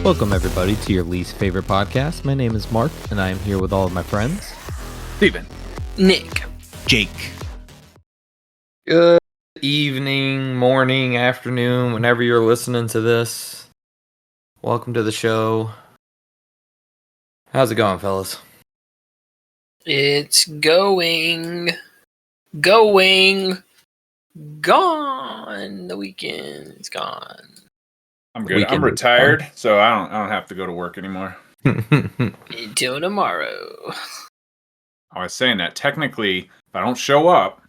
Welcome, everybody, to your least favorite podcast. My name is Mark, and I am here with all of my friends. Steven. Nick. Jake. Good evening, morning, afternoon, whenever you're listening to this. Welcome to the show. How's it going, fellas? It's going. Gone. The weekend is gone. I'm good. I'm retired, so I don't have to go to work anymore. Until tomorrow. I was saying that technically, if I don't show up,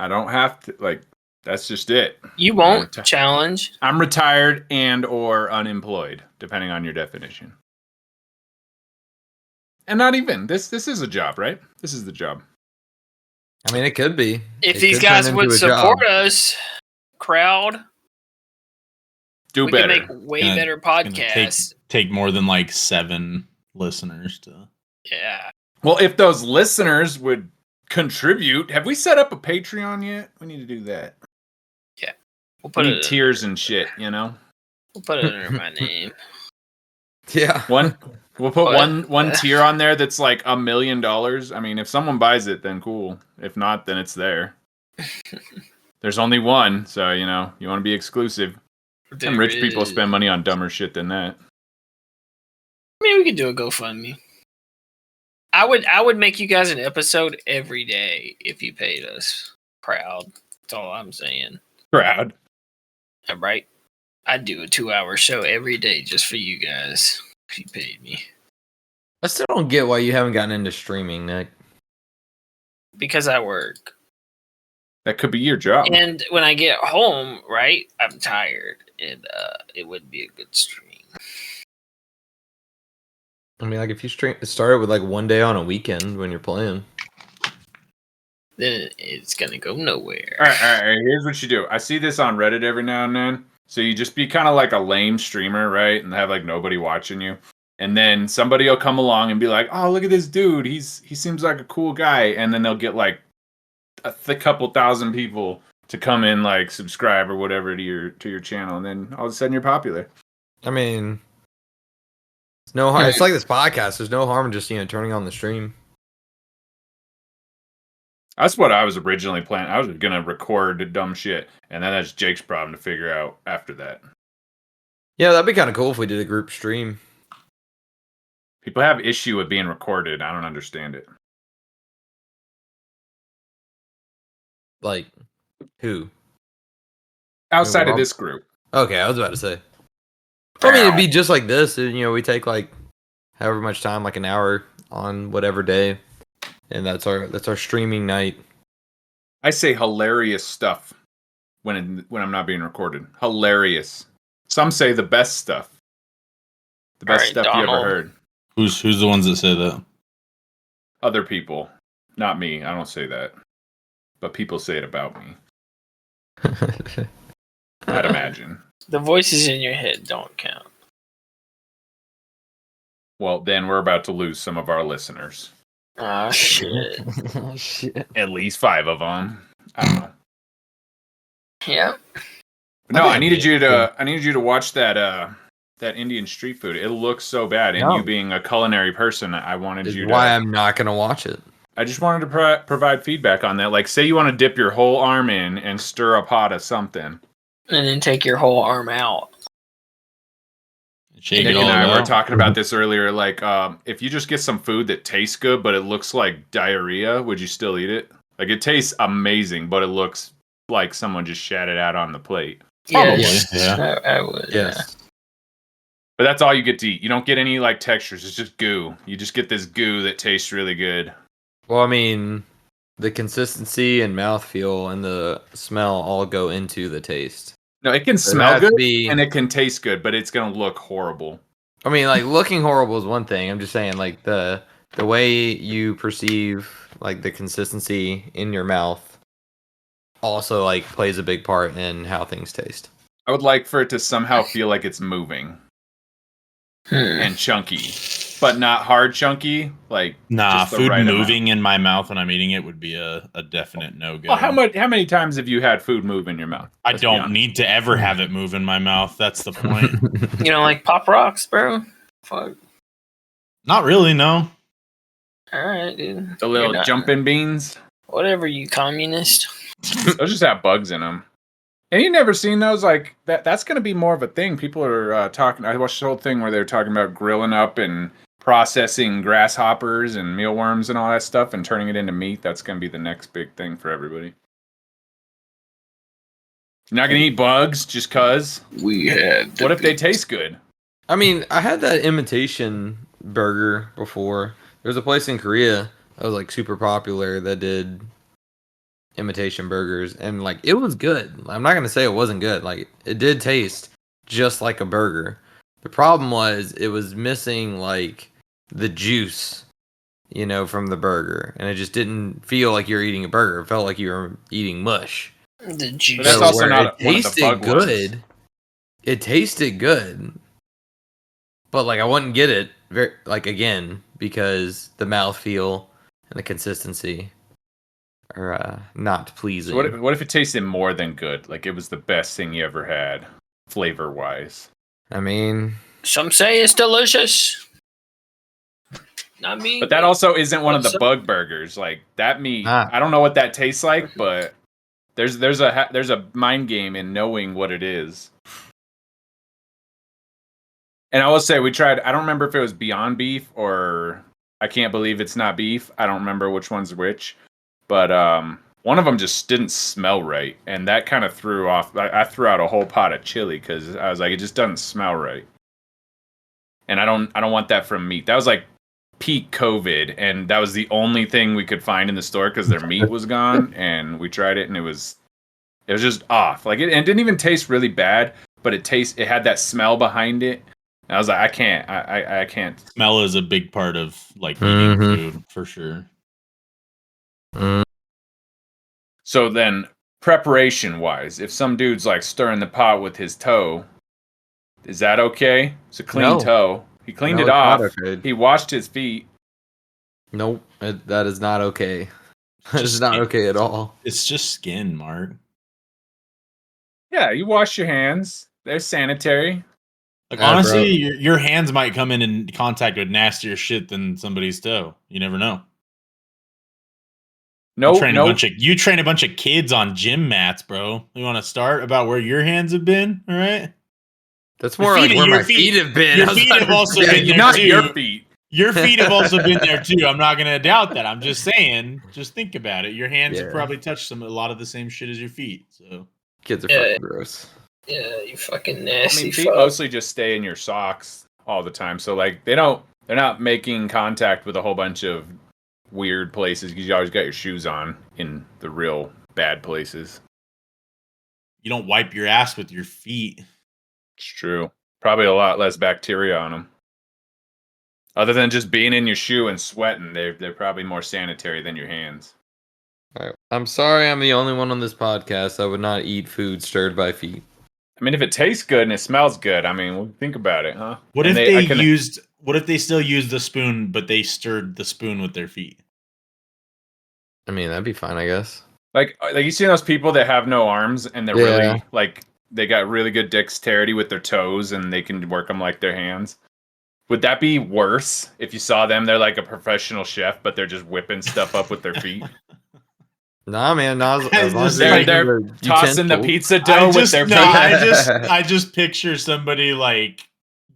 I don't have to, like, that's just it. You won't challenge. I'm retired and or unemployed, depending on your definition. And not even. This is a job, right? This is the job. I mean, it could be. If these guys would support us, crowd, do we better. can make way better podcasts. Take more than like 7 listeners to. Yeah. Well, if those listeners would contribute, have we set up a Patreon yet? We need to do that. Yeah. We'll put it tiers and shit, you know? We'll put it under my name. Yeah. We'll put one tier on there that's like $1 million. I mean, if someone buys it, then cool. If not, then it's there. There's only one, so you know, you want to be exclusive. Some rich people spend money on dumber shit than that. I mean, we could do a GoFundMe. I would make you guys an episode every day if you paid us. Proud. That's all I'm saying. Proud. Right? I'd do a 2-hour show every day just for you guys if you paid me. I still don't get why you haven't gotten into streaming, Nick. Because I work. That could be your job. And when I get home, right, I'm tired. And it would be a good stream. I mean, like, if you start it with like one day on a weekend when you're playing, then it's gonna go nowhere. All right. Here's what you do. I see this on Reddit every now and then. So you just be kind of like a lame streamer, right? And have like nobody watching you. And then somebody will come along and be like, "Oh, look at this dude. He seems like a cool guy." And then they'll get like a couple thousand people to come in, like subscribe or whatever to your channel, and then all of a sudden you're popular. I mean, it's no harm. It's like this podcast. There's no harm in just turning on the stream. That's what I was originally planning. I was gonna record dumb shit, and then that's Jake's problem to figure out after that. Yeah, that'd be kind of cool if we did a group stream. People have issue with being recorded. I don't understand it. Like, who? Outside of this group. Okay, I was about to say. I mean, it'd be just like this. And, we take like however much time, like an hour on whatever day, and that's our streaming night. I say hilarious stuff when I'm not being recorded. Hilarious. Some say the best stuff. The best stuff Donald. You ever heard. Who's the ones that say that? Other people, not me. I don't say that, but people say it about me. I'd imagine. The voices in your head don't count. Well, then we're about to lose some of our listeners. Oh, shit. Oh, shit. At least 5 of them. I don't know. Yeah. No, I needed you to watch that Indian street food. It looks so bad. And you being a culinary person, I wanted you to... why I'm not going to watch it. I just wanted to provide feedback on that. Like, say you want to dip your whole arm in and stir a pot of something. And then take your whole arm out. Nick and I were talking about this earlier. Like, if you just get some food that tastes good, but it looks like diarrhea, would you still eat it? Like, it tastes amazing, but it looks like someone just shat it out on the plate. Yes. Yeah. I would. Yes. Yeah. But that's all you get to eat. You don't get any, like, textures. It's just goo. You just get this goo that tastes really good. Well, I mean, the consistency and mouthfeel and the smell all go into the taste. No, it can smell good and it can taste good, but it's going to look horrible. I mean, like, looking horrible is one thing. I'm just saying, like, the way you perceive, like, the consistency in your mouth also, like, plays a big part in how things taste. I would like for it to somehow feel like it's moving and chunky. but not hard chunky. Like Nah, just the food right moving in my mouth when I'm eating it would be a definite no go. Well, how many times have you had food move in your mouth? I Let's be don't honest. need to ever have it move in my mouth. That's the point. You know, like Pop Rocks, bro. Fuck. Not really, no. All right, dude. The little You're not- jumping beans. Whatever, you communist. Those just have bugs in them. And you never seen those? Like that's going to be more of a thing. People are talking. I watched the whole thing where they were talking about grilling up and processing grasshoppers and mealworms and all that stuff and turning it into meat. That's going to be the next big thing for everybody. You're not going to eat bugs just cause? We had. What if they taste good? I mean, I had that imitation burger before. There's a place in Korea that was like super popular that did imitation burgers, and like it was good. I'm not gonna say it wasn't good. Like it did taste just like a burger. The problem was it was missing like the juice, you know, from the burger, and it just didn't feel like you're eating a burger. It felt like you were eating mush. The juice. But that's So also where not it one of the tasted bug ones. good. It tasted good, but like I wouldn't get it very like again because the mouthfeel and the consistency are not pleasing. So what if it tasted more than good? Like it was the best thing you ever had, flavor wise. I mean, Some say it's delicious. Not me. But that also isn't one of the So- bug burgers. Like that meat, Ah. I don't know what that tastes like, but there's a mind game in knowing what it is. And I will say we tried. I don't remember if it was Beyond Beef or I Can't Believe It's Not Beef. I don't remember which one's which, but one of them just didn't smell right, and that kind of threw off. I threw out a whole pot of chili because I was like, it just doesn't smell right, and I don't want that from meat. That was like peak COVID, and that was the only thing we could find in the store because their meat was gone, and we tried it, and it was just off. Like it didn't even taste really bad, but it had that smell behind it. And I was like, I can't. Smell is a big part of like eating Mhm. food for sure. So then, preparation wise, if some dude's like stirring the pot with his toe, is that okay? It's a clean No. toe. He cleaned No, it it's not off. okay. He washed his feet. Nope, that is not okay. That is Just not skin. okay at all. It's just skin, Mark. Yeah, you wash your hands. They're sanitary. Like Yeah, honestly, your hands might come in contact with nastier shit than somebody's toe. You never know. No, You train a bunch of kids on gym mats, bro. You want to start about where your hands have been? All right. That's Your more like feet- where your my feet- feet have been. your I was feet about have to also say, been there not too. your feet. Your feet have also been there too. I'm not gonna doubt that. I'm just saying. Just think about it. Your hands have Yeah. probably touched a lot of the same shit as your feet. So Kids are Yeah. fucking gross. Yeah, you fucking I nasty mean, feet fuck. mostly just stay in your socks all the time. So like they're not making contact with a whole bunch of weird places because you always got your shoes on in the real bad places. you don't wipe your ass with your feet. It's true. Probably a lot less bacteria on them. Other than just being in your shoe and sweating, they're probably more sanitary than your hands. All right. I'm sorry I'm the only one on this podcast that would not eat food stirred by feet. I mean, if it tastes good and it smells good, I mean, well, think about it, huh? What And if I can- what if they still used the spoon, but they stirred the spoon with their feet? I mean, that'd be fine, I guess. like you see those people that have no arms and they're Yeah. really like they got really good dexterity with their toes and they can work them like their hands. Would that be worse if you saw them? They're like a professional chef, but they're just whipping stuff up with their feet, Nah, man. Nah, as long as They're- they're they're using tossing the utensils. pizza dough with their feet. I just picture somebody like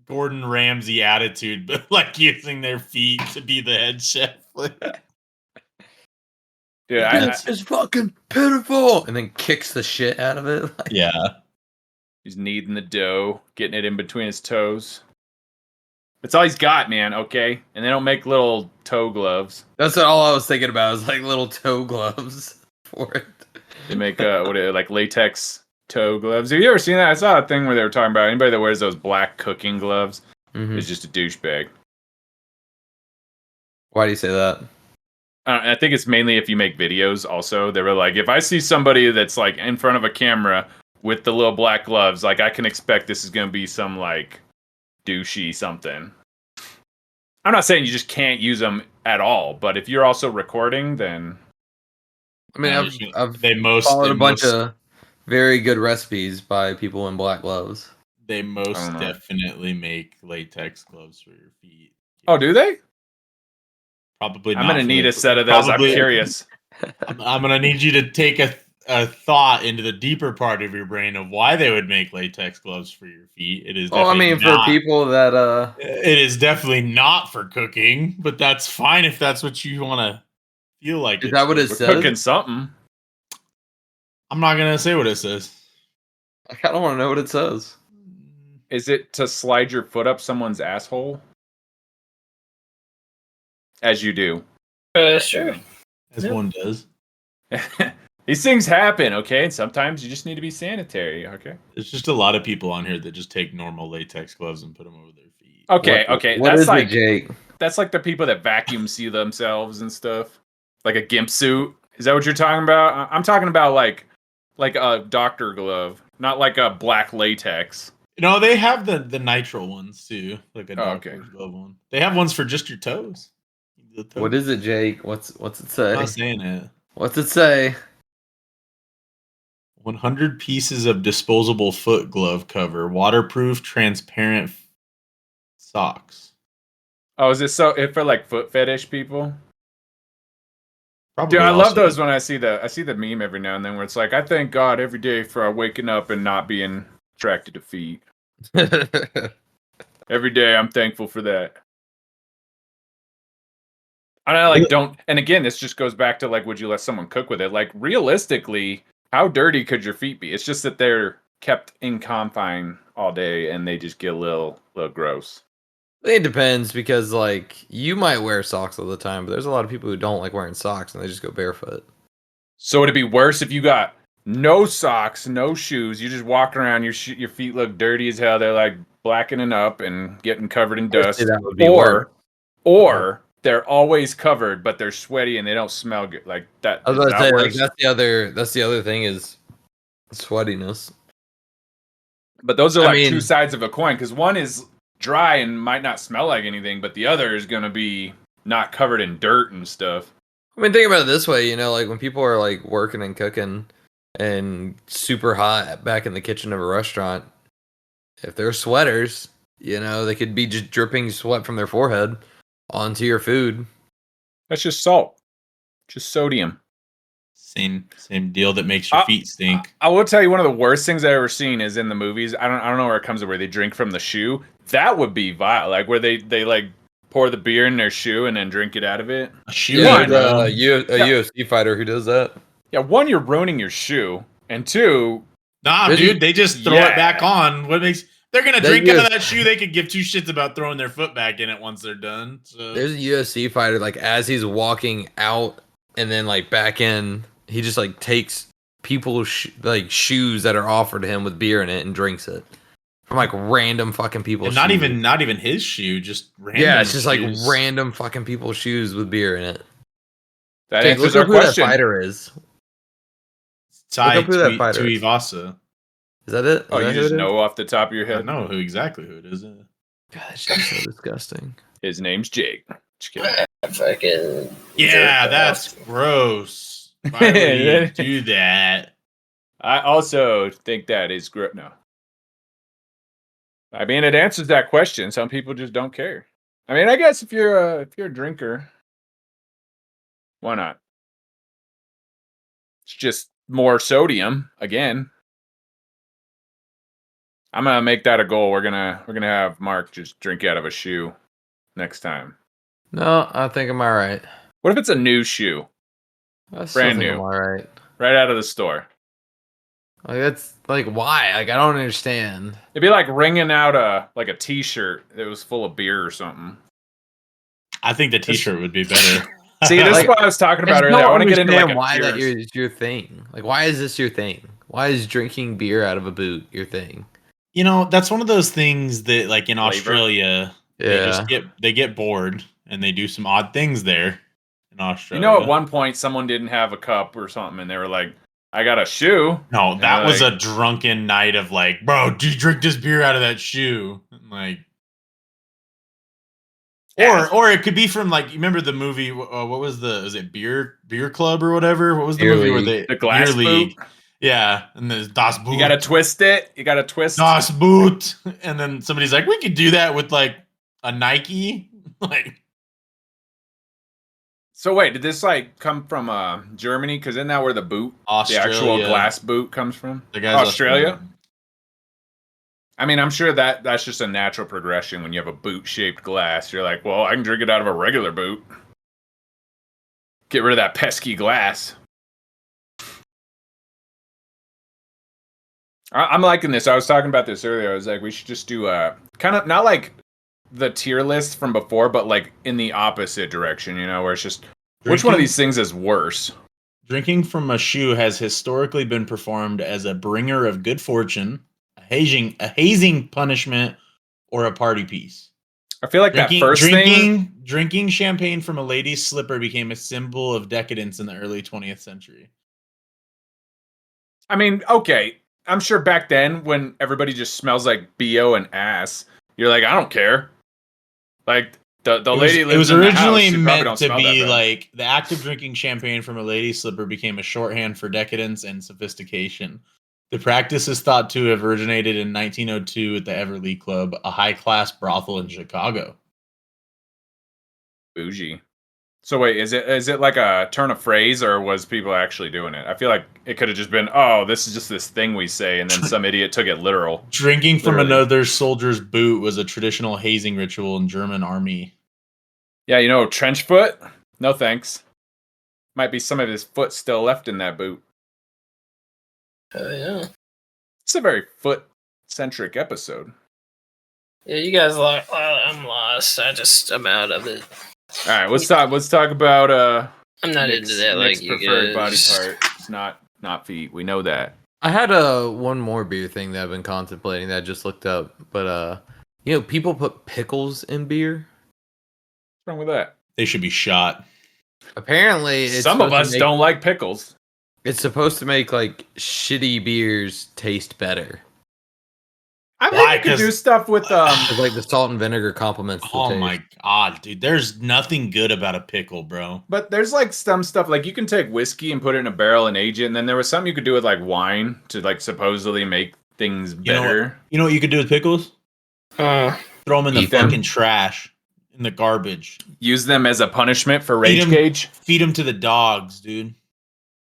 Gordon Ramsay attitude, but like using their feet to be the head chef. Dude, This is fucking pitiful, and then kicks the shit out of it. Like, Yeah. he's kneading the dough, getting it in between his toes. That's all he's got, man. Okay, and they don't make little toe gloves. that's all I was thinking about. Was like little toe gloves for it. They make like latex toe gloves. Have you ever seen that? I saw a thing where they were talking about anybody that wears those black cooking gloves Mhm. is just a douchebag. Why do you say that? I think it's mainly if you make videos. Also, they were like, if I see somebody that's like in front of a camera with the little black gloves, like I can expect this is gonna be some like douchey something. I'm not saying you just can't use them at all, but if you're also recording, then I mean, I've followed a bunch of very good recipes by people in black gloves. They I most don't know. definitely make latex gloves for your feet. Oh, do they? Probably. I'm not gonna for need the- a set of those. probably- I'm curious. I'm gonna need you to take a thought into the deeper part of your brain of why they would make latex gloves for your feet. It is. Well, I mean, for people that it is definitely not for cooking, but that's fine if that's what you want to feel like. is that what it We're says? cooking something. I'm not gonna say what it says. I kind of want to know what it says. Is it to slide your foot up someone's asshole? As you do. Sure. As Yep. one does. These things happen, okay? And sometimes you just need to be sanitary, okay? There's just a lot of people on here that just take normal latex gloves and put them over their feet. Okay, What- okay. What That's is like it, Jake? that's like the people that vacuum seal themselves and stuff. Like a gimp suit. Is that what you're talking about? I'm talking about like a doctor glove, not like a black latex. No, they have the nitrile ones too, like a Oh, okay. doctor's glove one. They have ones for just your toes. The toe- What is it, Jake? What's it I'm say? not saying it. What's it say? 100 pieces of disposable foot glove cover, waterproof, transparent socks. Oh, is this so for like foot fetish people? Probably Dude, I love also- those when I see the meme every now and then where it's like, I thank God every day for waking up and not being attracted to feet. Every day I'm thankful for that. And I like don't and again this just goes back to like would you let someone cook with it? Like realistically, how dirty could your feet be? It's just that they're kept in confine all day and they just get a little gross. It depends because like you might wear socks all the time, but there's a lot of people who don't like wearing socks and they just go barefoot. So would it be worse if you got no socks, no shoes, you just walk around, your feet look dirty as hell, they're like blackening up and getting covered in dust, That would be worse. or they're always covered but they're sweaty and they don't smell good like that. I was is about to that say like worse? that's the other thing is sweatiness. But those are I like mean- two sides of a coin because one is dry and might not smell like anything, but the other is gonna be not covered in dirt and stuff. I mean, think about it this way, you know, like when people are like working and cooking and super hot back in the kitchen of a restaurant, if they're sweaters, you know, they could be just dripping sweat from their forehead onto your food. That's just salt, just sodium. Same deal that makes your Uh, feet stink. I will tell you one of the worst things I've ever seen is in the movies. I don't know where it comes to where they drink from the shoe. That would be vile. Like where they like pour the beer in their shoe and then drink it out of it. A shoe. Yeah, One, there's a UFC fighter who does that. Yeah, one, you're ruining your shoe, and two, Nah, There's- dude, they just throw Yeah. it back on. What makes they're gonna They drink out of just- that shoe? They could give two shits about throwing their foot back in it once they're done. So There's a UFC fighter like as he's walking out and then like back in, he just like takes people's like shoes that are offered to him with beer in it and drinks it from like random fucking people's. and not shoes. even his shoe, just random Yeah, it's just like shoes. random fucking people's shoes with beer in it. that Jake, answers look our up who that question. fighter is. Tai Look up who that fighter is. Tuivasa. Is that it? Is Oh, that you who just it is? know off the top of your I head. know who exactly who it is. God, that shit's so disgusting. His name's Jake. Just kidding. Fucking. Yeah, jerk that's off. gross. Why would you do that? I also think that is great. No, I mean it answers that question. Some people just don't care. I mean, I guess if you're a drinker, why not? It's just more sodium again. I'm gonna make that a goal. We're gonna have Mark just drink out of a shoe next time. No, I think I'm alright. What if it's a new shoe, I still Brand think new. I'm alright. right out of the store? Like that's like why? Like I don't understand. It'd be like wringing out a T-shirt that was full of beer or something. I think the T-shirt would be better. See, this Like, is what I was talking I about just earlier. I don't want to get into like understand a why that purist- is your thing. Like why is this your thing? Why is drinking beer out of a boot your thing? You know, that's one of those things that, like in Flavor. Australia, Yeah. they get bored and they do some odd things there in You Australia. know, at one point someone didn't have a cup or something, and they were like, "I got a shoe." No, that Yeah, was like- a drunken night of like, bro, do you drink this beer out of that shoe? And like, Or it could be from like you remember the movie? What was is it Beer Club or whatever? What was the Beer movie where League. The glass Beer League? boot. Yeah, and there's Das Boot. You gotta twist it. You gotta twist. Das Boot, and then somebody's like, we could do that with like a Nike, like. So wait, did this like come from Germany? Because isn't that where the boot, the actual Australia. glass boot, comes from? The guy's Australia? I mean, I'm sure that's just a natural progression when you have a boot-shaped glass. You're like, well, I can drink it out of a regular boot. Get rid of that pesky glass. I'm liking this. I was talking about this earlier. I was like, we should just do kind of not like the tier list from before, but like in the opposite direction, you know, where it's just which one of these things is worse? Drinking from a shoe has historically been performed as a bringer of good fortune, a hazing punishment, or a party piece. I feel like that first thing. Drinking champagne from a lady's slipper became a symbol of decadence in the early 20th century. I mean, okay. I'm sure back then when everybody just smells like BO and ass, you're like, I don't care. Like the lady lives in the house. It was originally She probably meant don't to smell that be bad. like the act of drinking champagne from a lady's slipper became a shorthand for decadence and sophistication. The practice is thought to have originated in 1902 at the Everly Club, a high-class brothel in Chicago. Bougie. So wait, is it like a turn of phrase, or was people actually doing it? I feel like it could have just been, oh, this is just this thing we say, and then some idiot took it literal. Drinking from Literally. another soldier's boot was a traditional hazing ritual in German army. Yeah, you know, trench foot? No thanks. Might be some of his foot still left in that boot. Yeah. It's a very foot-centric episode. Yeah, you guys like. I'm lost. I'm out of it. All right, let's talk about I'm not Nick's- into that Nick's like you preferred body guys. part. It's not feet. We know that. I had one more beer thing that I've been contemplating that I just looked up, but you know, people put pickles in beer. What's wrong with that? They should be shot. Apparently, it's Some of supposed us to make- don't like pickles. It's supposed to make like shitty beers taste better. I Why? think you could 'Cause- do stuff with 'Cause, like the salt and vinegar complements. The Oh taste. my god, dude. There's nothing good about a pickle, bro. But there's like some stuff like you can take whiskey and put it in a barrel and age it, and then there was something you could do with like wine to like supposedly make things You know what? better. You know what you could do with pickles? Throw them in the Eat them. fucking trash, in the garbage. Use them as a punishment for Feed rage 'em- cage. Feed them to the dogs, dude.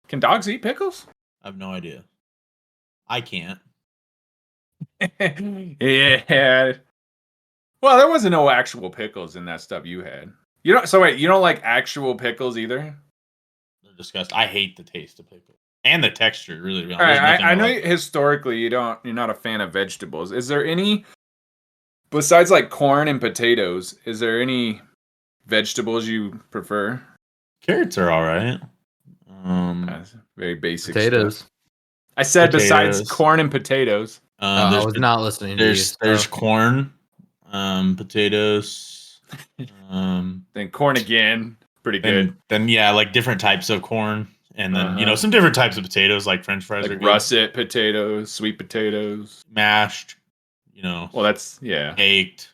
Can dogs eat pickles? I have no idea. I can't. Yeah. Well, there wasn't no actual pickles in that stuff you had. You don't. So wait, you don't like actual pickles either? They're disgusting. I hate the taste of pickle and the texture. Really, All right, There's nothing I know like- historically you're not a fan of vegetables. Is there any besides like corn and potatoes? Is there any vegetables you prefer? Carrots are all right. That's very basic Potatoes. stuff. I said besides Potatoes. corn and potatoes. I There's was not listening to you. there's so- corn, potatoes, Then corn again, pretty good. then yeah, like different types of corn, and then Uh-huh. some different types of potatoes, like French fries are Like good. russet potatoes, sweet potatoes. Mashed, Well, that's yeah. baked,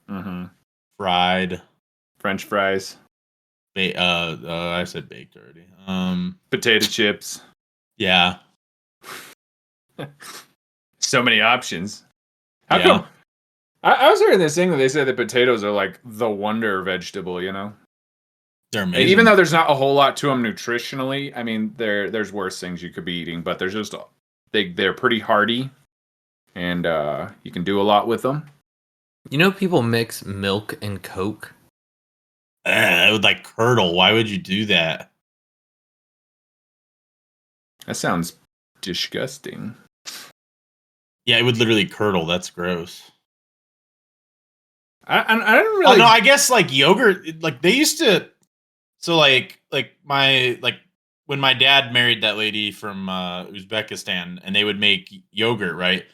hmm fried. French fries, I said baked already. potato chips. Yeah. So many options. How Yeah. come? I was hearing this thing that they said that potatoes are like the wonder vegetable. You know, They're and amazing. even though there's not a whole lot to them nutritionally, I mean, there's worse things you could be eating, but there's just they're pretty hardy, and you can do a lot with them. You know, people mix milk and Coke. It would like curdle. Why would you do that? That sounds disgusting. Yeah, it would literally curdle. That's gross. I didn't really. Oh no, I guess like yogurt. Like they used to. So like when my dad married that lady from Uzbekistan, and they would make yogurt, right?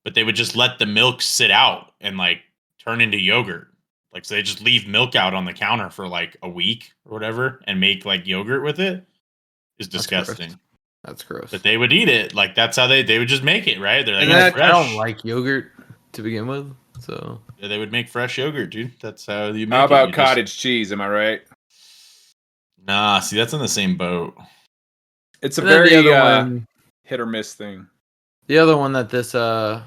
But they would just let the milk sit out and like turn into yogurt. Like so, they just leave milk out on the counter for like a week or whatever, and make like yogurt with it. It's That's gross. disgusting. That's gross. But they would eat it. Like that's how they would just make it, right? They're like, And "It's I fresh." don't like yogurt to begin with. So Yeah, they would make fresh yogurt, dude. That's how you make How it. about You just- cottage cheese? Am I right? Nah, see, that's in the same boat. It's a and then very the other one, hit or miss thing. the other one that this as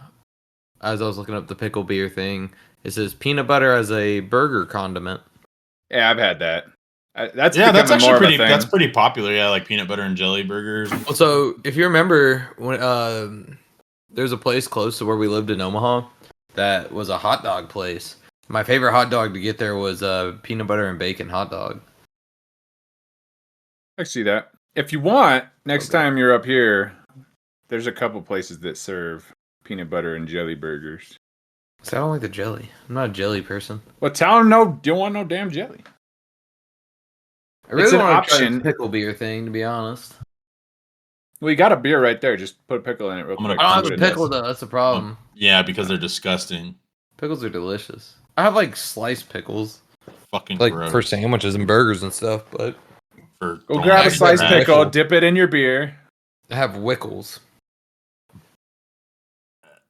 I was looking up the pickle beer thing, it says peanut butter as a burger condiment. Yeah, I've had that. That's Yeah, that's becoming actually more of a pretty. thing. That's pretty popular. Yeah, like peanut butter and jelly burgers. Well, so if you remember when there's a place close to where we lived in Omaha that was a hot dog place. My favorite hot dog to get there was a peanut butter and bacon hot dog. I see that. If you want, next Okay. time you're up here, there's a couple places that serve peanut butter and jelly burgers. So I don't like the jelly. I'm not a jelly person. Well, tell them no, don't want no damn jelly. I really It's an want to try option. the pickle beer thing, to be honest. Well, you got a beer right there. Just put a pickle in it real I'm gonna quick. I don't See have what a it does. pickle though. That's the problem. Yeah, because they're disgusting. Pickles are delicious. I have like sliced pickles, Fucking like gross. for sandwiches and burgers and stuff. But For Go going grab a back to sliced that. pickle, dip it in your beer. I have Wickles.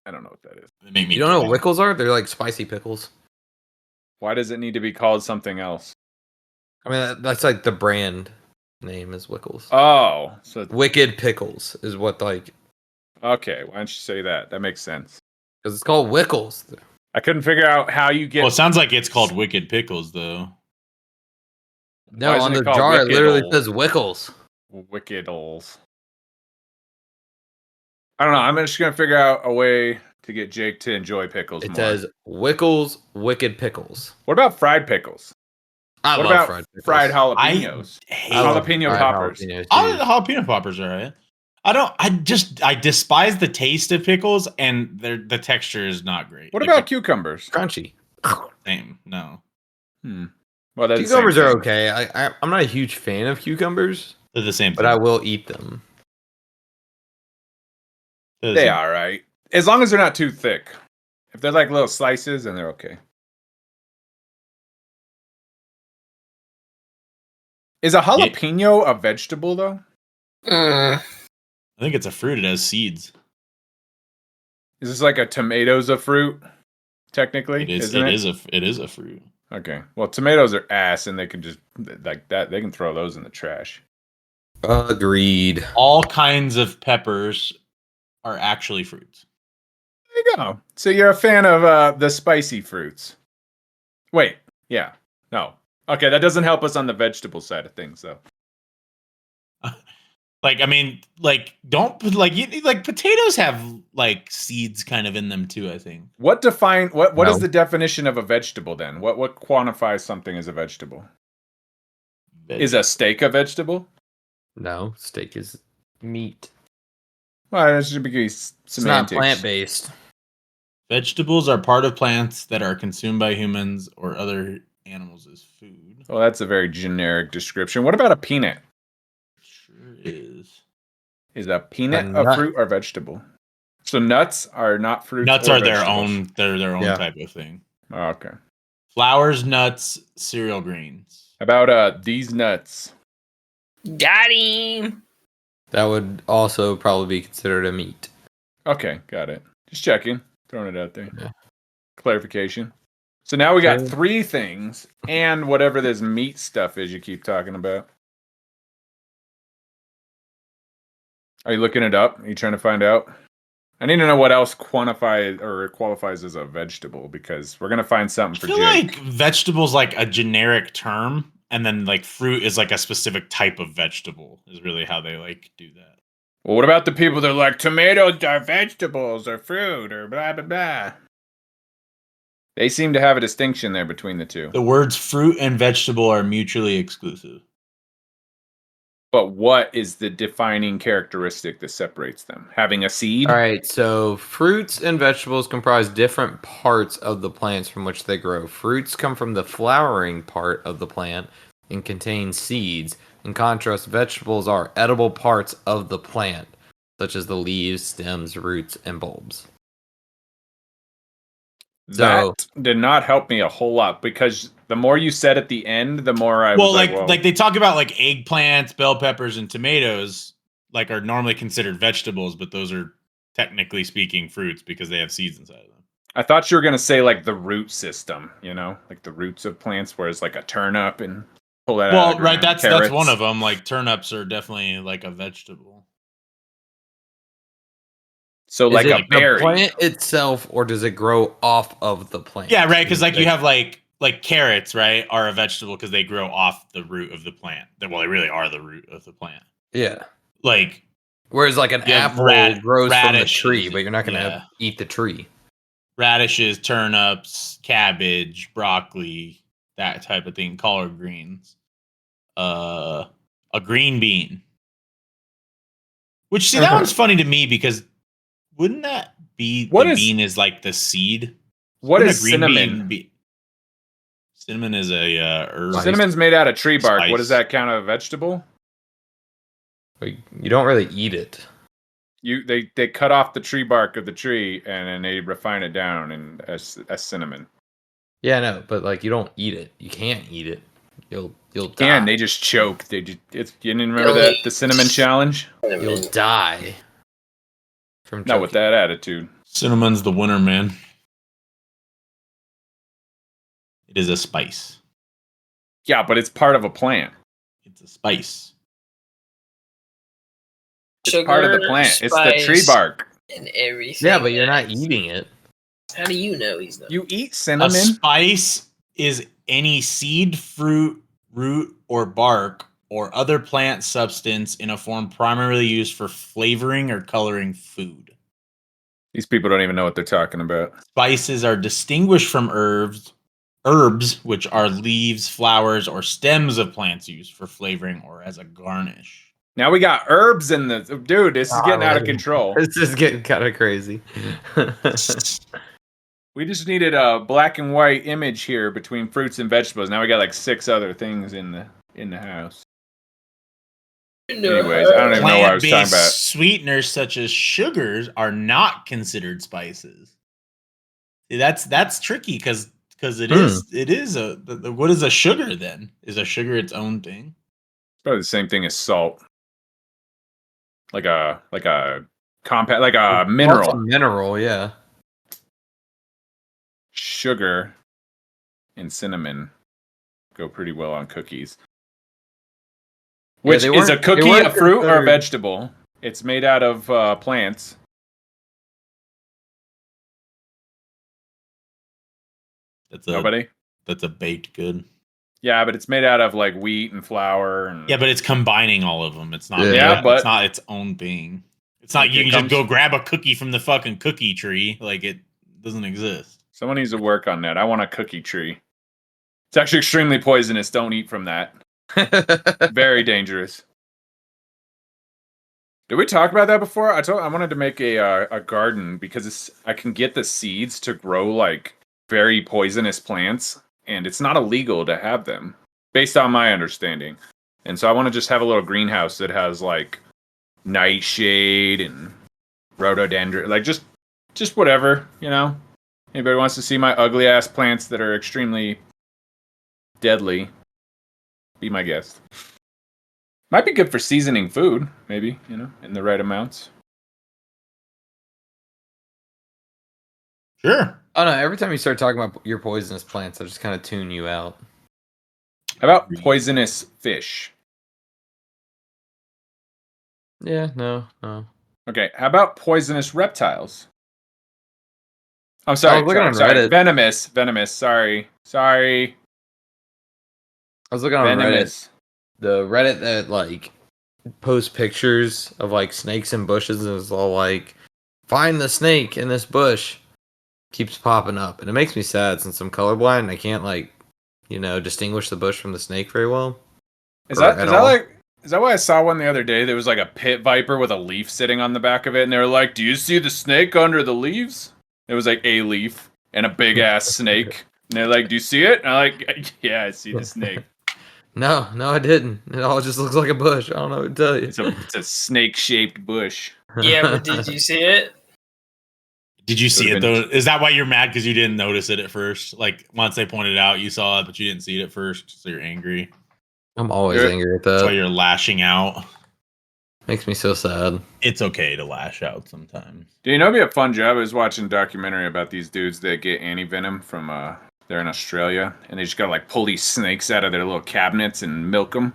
I don't know what that is. They make me You don't know gag. what Wickles are? They're like spicy pickles. Why does it need to be called something else? I mean, that's like the brand name is Wickles. Oh, so Wicked Pickles is what like okay. Why don't you say that? That makes sense. because it's called Wickles. I couldn't figure out how you get. Well, it sounds like it's called Wicked Pickles, though. No, Why isn't on it the called jar it literally Wicked says Wickles. Wickedles. I don't know. I'm just gonna figure out a way to get Jake to enjoy pickles It more. says Wickles Wicked Pickles. What about fried pickles? I What love about fried pickles. fried jalapenos? I love jalapeno fried poppers. jalapenos, Oh, dude. the jalapeno poppers are right. I despise the taste of pickles, and the texture is not great. What Like, about cucumbers? Crunchy. same? No, Well, that's the same Cucumbers are thing. okay. I'm not a huge fan of cucumbers, they're the same. but I will eat them. They're the They same. are right, as long as they're not too thick. If they're like little slices, then they're okay. Is a jalapeno a vegetable though? Mm, I think it's a fruit. It has seeds. Is this like a tomato's a fruit? Technically, It is. isn't it? It is a fruit. Okay. Well, tomatoes are ass, and they can just like that. They can throw those in the trash. Agreed. All kinds of peppers are actually fruits. There you go. So you're a fan of the spicy fruits. Wait. Yeah. No. Okay, that doesn't help us on the vegetable side of things, though. Like, I mean, like, don't like potatoes have like seeds kind of in them too. I think. What is No. the definition of a vegetable then? What quantifies something as a vegetable? Is a steak a vegetable? No, steak is meat. Well, it should be It's semantics. not plant based. Vegetables are part of plants that are consumed by humans or other animals as food. Well, that's a very generic description. What about a peanut? Sure is. Is a peanut A a nut. fruit or vegetable? So nuts are not fruits. Nuts or are their vegetables. own. They're their own Yeah. type of thing. Oh, okay. Flowers, nuts, cereal grains. About these nuts. got him. That would also probably be considered a meat. Okay, got it. Just checking. Throwing it out there. Yeah. Clarification. So now we got Okay. 3 things and whatever this meat stuff is you keep talking about. Are you looking it up? Are you trying to find out? I need to know what else qualifies as a vegetable because we're gonna find something I for feel Jake. like vegetables like a generic term, and then like fruit is like a specific type of vegetable. Is really how they like do that. Well, what about the people that are like tomatoes are vegetables or fruit or blah blah blah? They seem to have a distinction there between the two. The words fruit and vegetable are mutually exclusive. But what is the defining characteristic that separates them? Having a seed? All right, so fruits and vegetables comprise different parts of the plants from which they grow. Fruits come from the flowering part of the plant and contain seeds. In contrast, vegetables are edible parts of the plant, such as the leaves, stems, roots, and bulbs. That did not help me a whole lot because the more you said at the end, the more I was like they talk about like eggplants, bell peppers, and tomatoes like are normally considered vegetables, but those are technically speaking fruits because they have seeds inside of them. I thought you were gonna say like the root system, like the roots of plants, where it's like a turnip and pull that out. Well, of the right. ground. That's one of them. Like turnips are definitely like a vegetable. So Is like it a the berry. plant itself, or does it grow off of the plant? Yeah, right. Because like you have like carrots, right, are a vegetable because they grow off the root of the plant. Well, they really are the root of the plant. Yeah. Like Whereas like an You have apple grows from the tree, radishes, but you're not gonna yeah. eat the tree. radishes, turnips, cabbage, broccoli, that type of thing, collard greens. A green bean. Which see that one's funny to me because wouldn't that be What the is- bean is like the seed? What Wouldn't is a green cinnamon? bean be? Cinnamon is a herb. Spice. Cinnamon's made out of tree bark. What does Spice. that count as a vegetable? Like, you don't really eat it. They cut off the tree bark of the tree and then they refine it down and as cinnamon. Yeah, no, but like you don't eat it. You can't eat it. You'll die. And they just choke. You didn't remember the cinnamon challenge? You'll die from Not with choking. that attitude. Cinnamon's the winner, man. It is a spice. Yeah, but it's part of a plant. It's a spice. It's part of the plant. It's the tree bark. and everything. Yeah, but you're not else. eating it. How do you know he's not? You eat A cinnamon? spice is any seed, fruit, root, or bark or other plant substance in a form primarily used for flavoring or coloring food. These people don't even know what they're talking about. Spices are distinguished from herbs, which are leaves, flowers, or stems of plants used for flavoring or as a garnish. Now we got herbs in the dude. This is getting out of control. This is getting kind of crazy. We just needed a black and white image here between fruits and vegetables. Now we got like 6 other things in the house. Anyways, I don't even know what I was talking Plant-based about. sweeteners such as sugars are not considered spices. See, that's tricky because it is what is a sugar then? Is a sugar its own thing? It's probably the same thing as salt. Like a compound, like a It's a mineral. mineral, yeah. Sugar and cinnamon go pretty well on cookies. Yeah, Which they is a weren't- cookie they weren't a fruit or a considered- vegetable? It's made out of plants. Nobody? That's a baked good. Yeah, but it's made out of like wheat and flour and Yeah, but it's combining all of them. It's not. Yeah, but- it's not its own thing. It's not. Like, You it can comes- just go grab a cookie from the fucking cookie tree. Like it doesn't exist. someone needs to work on that. I want a cookie tree. It's actually extremely poisonous. Don't eat from that. Very dangerous. Did we talk about that before? I wanted to make a garden because I can get the seeds to grow like very poisonous plants, and it's not illegal to have them, based on my understanding. And so I want to just have a little greenhouse that has like nightshade and rhododendron, like just whatever, you know. Anybody wants to see my ugly ass plants that are extremely deadly? Be my guest. Might be good for seasoning food, maybe, you know, in the right amounts. Sure. Oh no! Every time you start talking about your poisonous plants, I just kind of tune you out. How about poisonous fish? Yeah, no. Okay, how about poisonous reptiles? I'm sorry, I was looking sorry, on sorry. Reddit. Venomous, sorry. I was looking on Reddit. Venomous. The Reddit that like posts pictures of like snakes in bushes and is all like, "Find the snake in this bush." Keeps popping up, and it makes me sad since I'm colorblind and I can't like, distinguish the bush from the snake very well. Is Or that at all. why I saw one the other day? There was like a pit viper with a leaf sitting on the back of it, and they were like, "Do you see the snake under the leaves?" It was like a leaf and a big ass snake. And they're like, "Do you see it?" And I'm like, "Yeah, I see the snake. No, I didn't. It all just looks like a bush. I don't know what to tell you. It's a snake shaped bush." Yeah, but did you see it? Did you see it Could've though? been- Is that why you're mad because you didn't notice it at first? Like once they pointed it out, you saw it, but you didn't see it at first, so you're angry. I'm always You're- angry at That's why that. you're lashing out. Makes me so sad. It's okay to lash out sometimes. Do you know it'd be a fun job? I was watching a documentary about these dudes that get anti-venom from they're in Australia, and they just gotta like pull these snakes out of their little cabinets and milk them.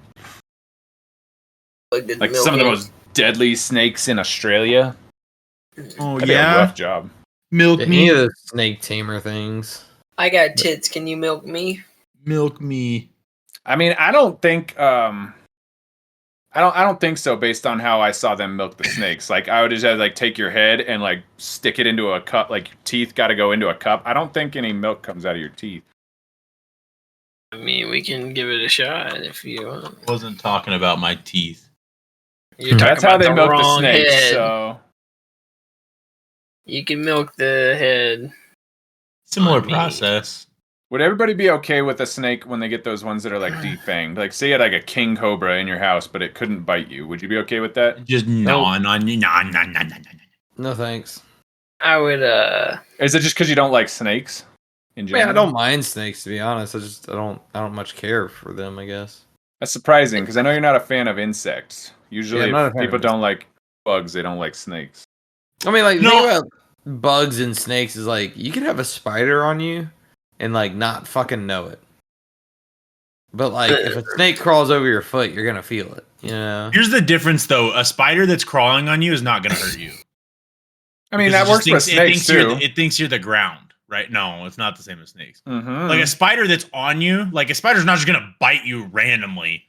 Like some of the most deadly snakes in Australia. Oh That'd be a rough job. milk Any of the snake tamer things. I got tits. Can you milk me? milk me. I mean, I don't think I don't think so based on how I saw them milk the snakes. Like I would just have like take your head and like stick it into a cup, like your teeth gotta go into a cup. I don't think any milk comes out of your teeth. I mean, we can give it a shot if you want. Wasn't talking about my teeth. You're That's talking how about they the milk the wrong snakes, head. so You can milk the head. Similar on me. process. would everybody be okay with a snake when they get those ones that are like defanged? Like say you had like a king cobra in your house, but it couldn't bite you. Would you be okay with that? Just gnawing on you. Nah. No thanks. I would. Is it just because you don't like snakes in I general? mean, I don't mind snakes to be honest. I don't much care for them. I guess. That's surprising because I know you're not a fan of insects. Usually, I'm not a if fan of people don't like bugs, they don't like snakes. I mean, like, No. the thing about bugs and snakes is like you could have a spider on you and like not fucking know it. But like, if a snake crawls over your foot, you're gonna feel it. You know. Here's the difference, though. A spider that's crawling on you is not going to hurt you. I mean, Because that it works just with thinks- snakes too. It thinks you're the ground, right? No, it's not the same as snakes. Mhm. Like a spider that's on you, like a spider's not just going to bite you randomly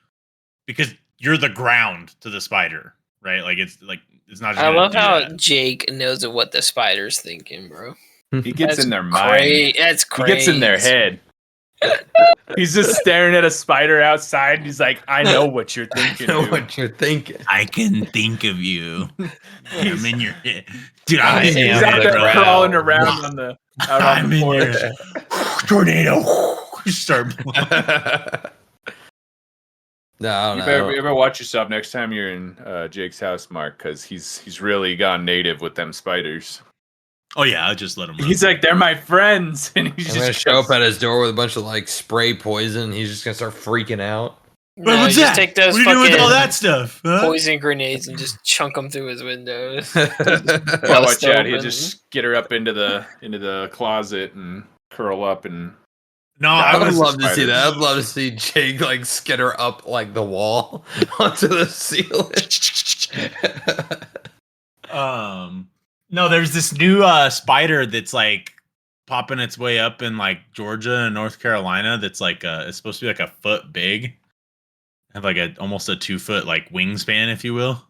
because you're the ground to the spider, right? Like it's not just I gonna love do how that. Jake knows what the spider's thinking, bro. He gets That's in their mind. That's He crazy. gets in their head. He's just staring at a spider outside. And he's like, "I know what you're I thinking." know dude." what you're thinking. I can think of you. I'm in your head. Dude, I I'm in am He's your out the there head, ground. bro. crawling around on the out on I'm the in porch. your tornado. You start No, I You don't better, know. you better watch yourself next time you're in Jake's house, Mark, because he's really gone native with them spiders. Oh yeah, I'll just let him. He's like, "They're my friends," and he's I'm gonna just show up at his door with a bunch of like spray poison. He's just gonna start freaking out. No, what's just that? take those what are you doing with fucking all that stuff? Huh? poison grenades and just chunk them through his windows. Yeah, Bust watch out. He'll open. just get her up into the closet and curl up and No, I I would was. love to see spiders. that. I'd love to see Jake like skitter up like the wall onto the ceiling. No, there's this new spider that's like popping its way up in like Georgia and North Carolina. That's like it's supposed to be like a foot big, have like almost a 2 foot like wingspan, if you will.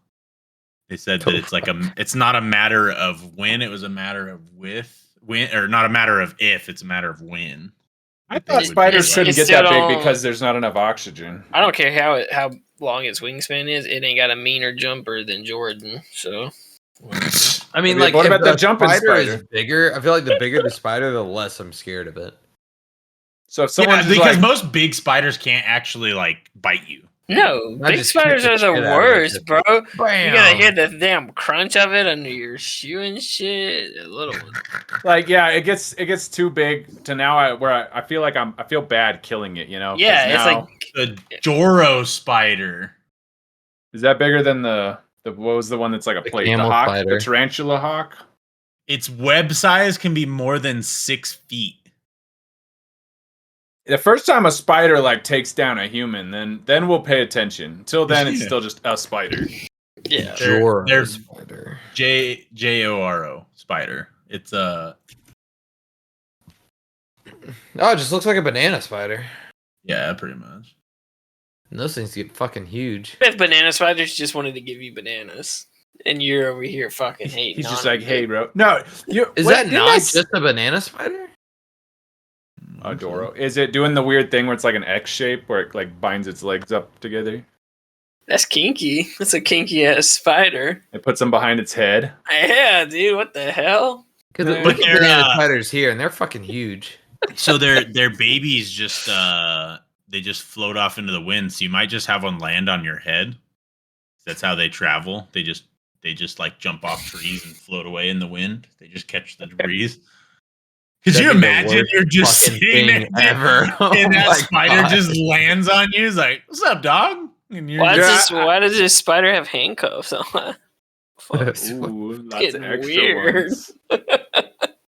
They said that it's like it's not a matter of when, it was a matter of when, or not a matter of if, it's a matter of when. I thought It- spiders it's- couldn't it's get that still- big because there's not enough oxygen. I don't care how long its wingspan is. It ain't got a meaner jumper than Jordan. So I mean, What like, about if the the jumping spider is spider? bigger, I feel like the bigger the spider, the less I'm scared of it. So if someone's Yeah, because like, most big spiders can't actually like bite you. no, I big just spiders kick are the the shit out of it. worst, bro. You Bam! gotta hear the damn crunch of it under your shoe and shit. A little one. yeah, it gets too big to now I feel like I feel bad killing it, you know? 'cause Yeah, it's now- like The Joro spider. is that bigger than the what was the one that's like a The plate? The camel hawk, spider. the tarantula hawk. Its web size can be more than 6 feet. The first time a spider like takes down a human, then we'll pay attention. Until then, it's Yeah. still just a spider. yeah. Joro They're- spider. Joro spider. It's Oh, it just looks like a banana spider. yeah, pretty much. And those things get fucking huge. If banana spiders just wanted to give you bananas, and you're over here fucking hating. He's just on like, it. "Hey, bro, no, Is that not just a banana spider? Doro? Is it doing the weird thing where it's like an X shape where it like binds its legs up together? That's kinky. That's a kinky ass spider. It puts them behind its head. Yeah, dude. What the hell? Because But look at they're, banana spiders here, and they're fucking huge. So their babies just they just float off into the wind. So you might just have one land on your head. That's how they travel. They just like jump off trees and float away in the wind. They just catch the breeze. Could you That'd be the imagine worst you're just fucking sitting there thing ever. Oh and that my spider God. just lands on you? It's like, what's up, dog? And you're Why just- does this spider have handcuffs on? Fuck. Ooh, lots of getting extra weird. ones.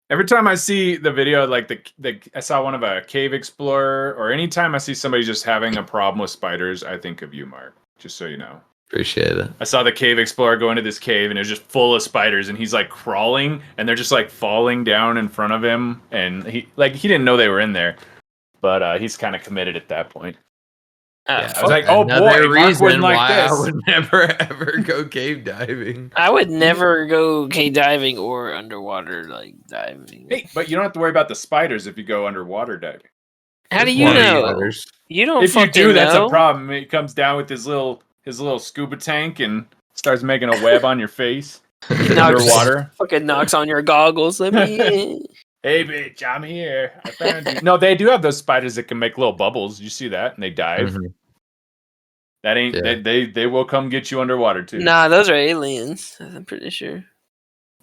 Every time I see the video, like I saw one of a cave explorer, or anytime I see somebody just having a problem with spiders, I think of you, Mark. Just so you know. Appreciate it. I saw the cave explorer go into this cave, and it was just full of spiders, and he's like crawling, and they're just like falling down in front of him, and he didn't know they were in there, but he's kind of committed at that point. Yeah, I was like, oh boy, another Mark reason wouldn't like why this. I would never ever go cave diving. I would never go cave diving or underwater like diving. Hey, but you don't have to worry about the spiders if you go underwater diving. How do you Water know? spiders. You don't. If you do, fucking that's know. a problem. He comes down with his little scuba tank and starts making a web on your face underwater. Fucking knocks on your goggles. Let me. Hey, bitch, I'm here. I found you. No, they do have those spiders that can make little bubbles. You see that? And they dive. Mhm. That ain't Yeah. they will come get you underwater too. Nah, those are aliens. I'm pretty sure.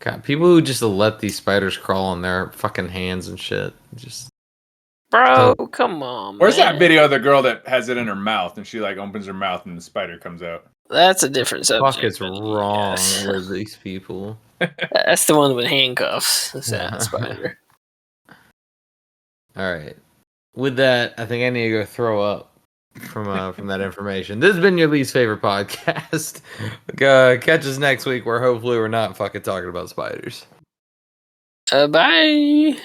God, people who just let these spiders crawl on their fucking hands and shit. Just Bro, come on. Where's man. that video of the girl that has it in her mouth and she like opens her mouth and the spider comes out? That's a different subject. fuck is but wrong yes. with these people. That's the one with handcuffs. That's Yeah. that spider. All right. With that, I think I need to go throw up from that information. This has been your least favorite podcast. Catch us next week, where hopefully we're not fucking talking about spiders. Bye.